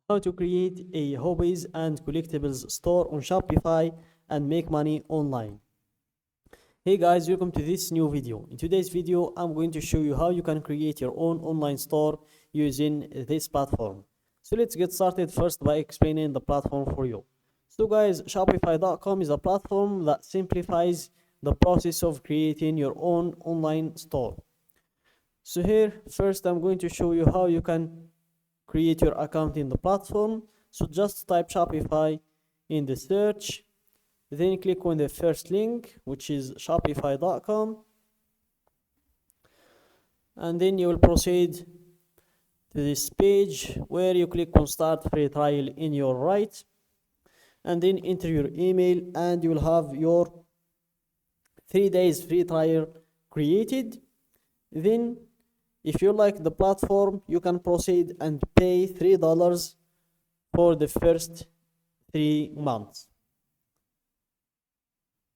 how to create a hobbies and collectibles store on Shopify and make money online. Hey guys, welcome to this new video. In today's video, I'm going to show you how you can create your own online store using this platform. So let's get started first by explaining the platform for you. So guys, Shopify.com is a platform that simplifies the process of creating your own online store. So here, first I'm going to show you how you can create your account in the platform. So just type Shopify in the search, then click on the first link, which is shopify.com, and then you will proceed to this page where you click on start free trial in your right, and then enter your email, and you will have your 3 days free trial created. Then if you like the platform, you can proceed and pay $3 for the first 3 months.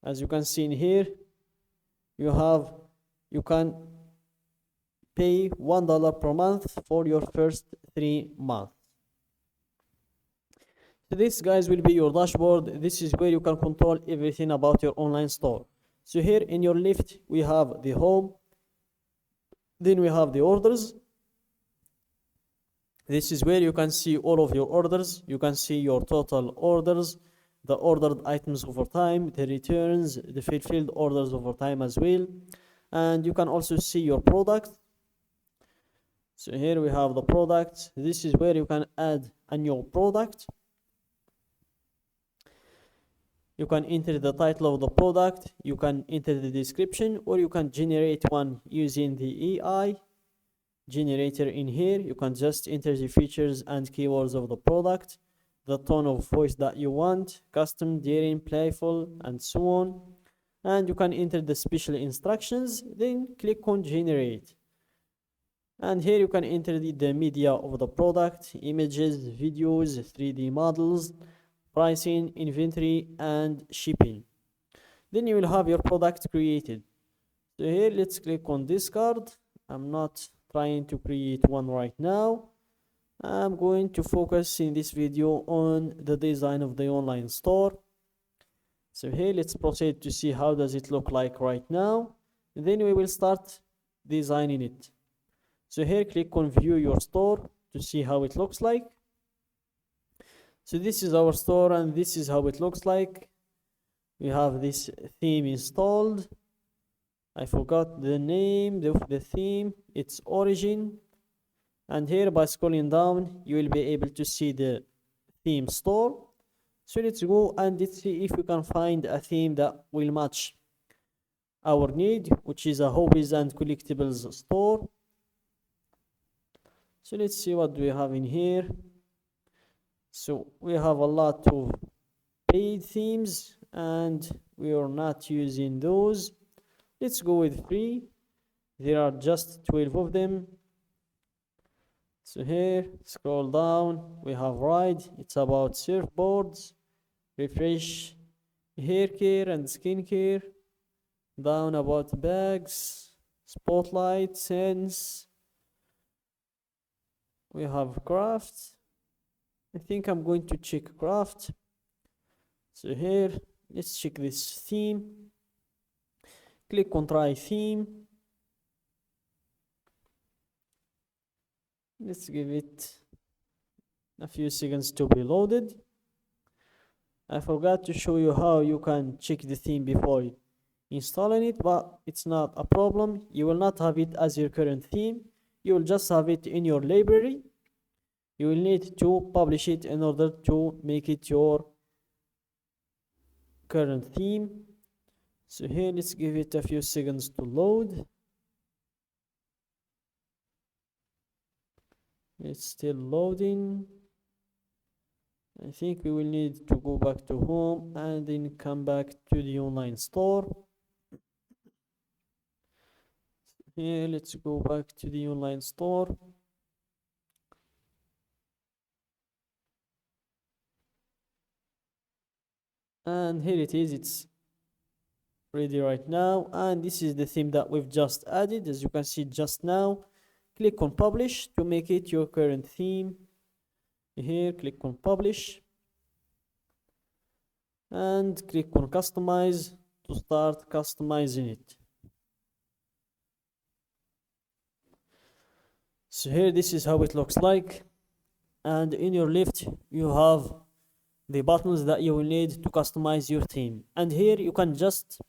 As you can see in here, you can pay $1 per month for your first 3 months. So this, guys, will be your dashboard. This is where you can control everything about your online store. So here in your left, we have the home. Then we have the orders. This is where you can see all of your orders. You can see your total orders, the ordered items over time, the returns, the fulfilled orders over time as well. And you can also see your product. So here we have the products. This is where you can add a new product. You can enter the title of the product, you can enter the description, or you can generate one using the AI generator in here. You can just enter the features and keywords of the product, the tone of voice that you want, custom, daring, playful, and so on. And you can enter the special instructions, then click on generate. And here you can enter the media of the product, images, videos, 3D models, pricing, inventory, and shipping. Then you will have your product created. So here, let's click on discard. I'm not trying to create one right now. I'm going to focus in this video on the design of the online store. So here, let's proceed to see how does it look like right now. And then we will start designing it. So here, click on view your store to see how it looks like. So this is our store, and this is how it looks like. We have this theme installed. I forgot the name of the theme. It's Origin. And here, by scrolling down, you will be able to see the theme store. So let's go and let's see if we can find a theme that will match our need, which is a hobbies and collectibles store. So let's see what we have in here. So we have a lot of paid themes and we are not using those. Let's go with free. There are just 12 of them. So here, scroll down, we have ride. It's about surfboards, refresh, hair care and skincare. Down about bags, spotlight, sense. We have crafts. I think I'm going to check craft. So here, let's check this theme. Click on try theme. Let's give it a few seconds to be loaded. I forgot to show you how you can check the theme before installing it, but it's not a problem. You will not have it as your current theme. You will just have it in your library. You will need to publish it in order to make it your current theme. So here, let's give it a few seconds to load. It's still loading. I think we will need to go back to home and then come back to the online store. Here, let's go back to the online store. And here it is, it's ready right now, and this is the theme that we've just added. As you can see just now, click on publish to make it your current theme. here, click on publish and click on customize to start customizing it. So here, this is how it looks like, and in your left you have the buttons that you will need to customize your theme, and here you can just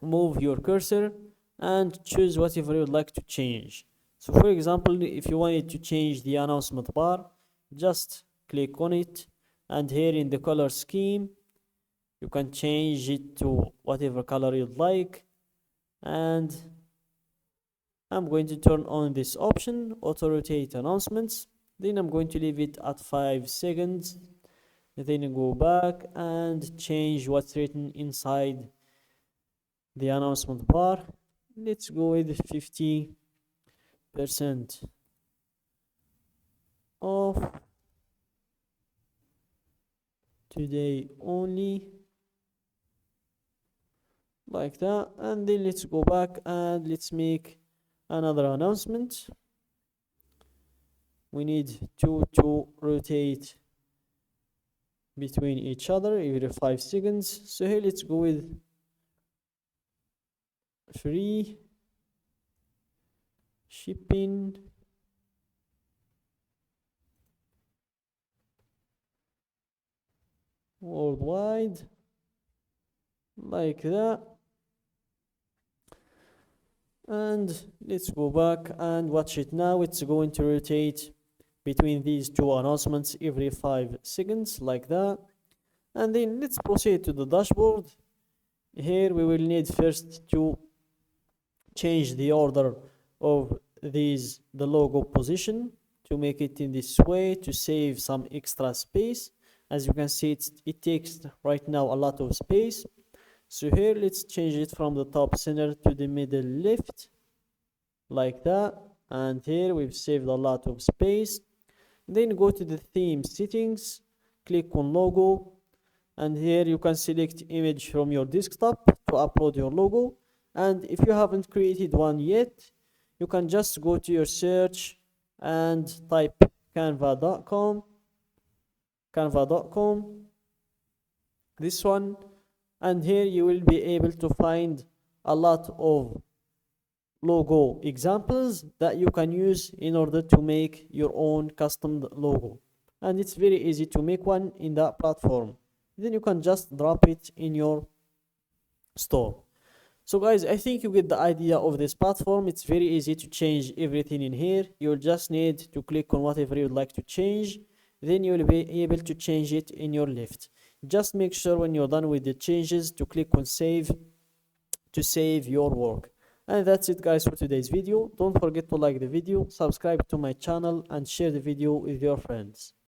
move your cursor and choose whatever you would like to change. So for example, if you wanted to change the announcement bar, just click on it, and here in the color scheme you can change it to whatever color you'd like, and I'm going to turn on this option, auto rotate announcements. Then I'm going to leave it at 5 seconds, then go back and change what's written inside the announcement bar. Let's go with 50% off today only, like that. And then let's go back and let's make another announcement. We need to rotate between each other every 5 seconds. So here let's go with free shipping worldwide, like that. And let's go back and watch it now. It's going to rotate between these two announcements every 5 seconds, like that. And then let's proceed to the dashboard. Here we will need first to change the order of the logo position, to make it in this way, to save some extra space. As you can see, it takes right now a lot of space. So here let's change it from the top center to the middle left, like that. And here we've saved a lot of space. Then go to the theme settings, click on logo, and here you can select image from your desktop to upload your logo. And if you haven't created one yet, you can just go to your search and type canva.com, this one, and here you will be able to find a lot of logo examples that you can use in order to make your own custom logo. And it's very easy to make one in that platform. Then you can just drop it in your store. So guys, I think you get the idea of this platform. It's very easy to change everything in here. You'll just need to click on whatever you'd like to change, then you'll be able to change it in your left. Just make sure when you're done with the changes to click on save to save your work. And that's it guys for today's video. Don't forget to like the video, subscribe to my channel, and share the video with your friends.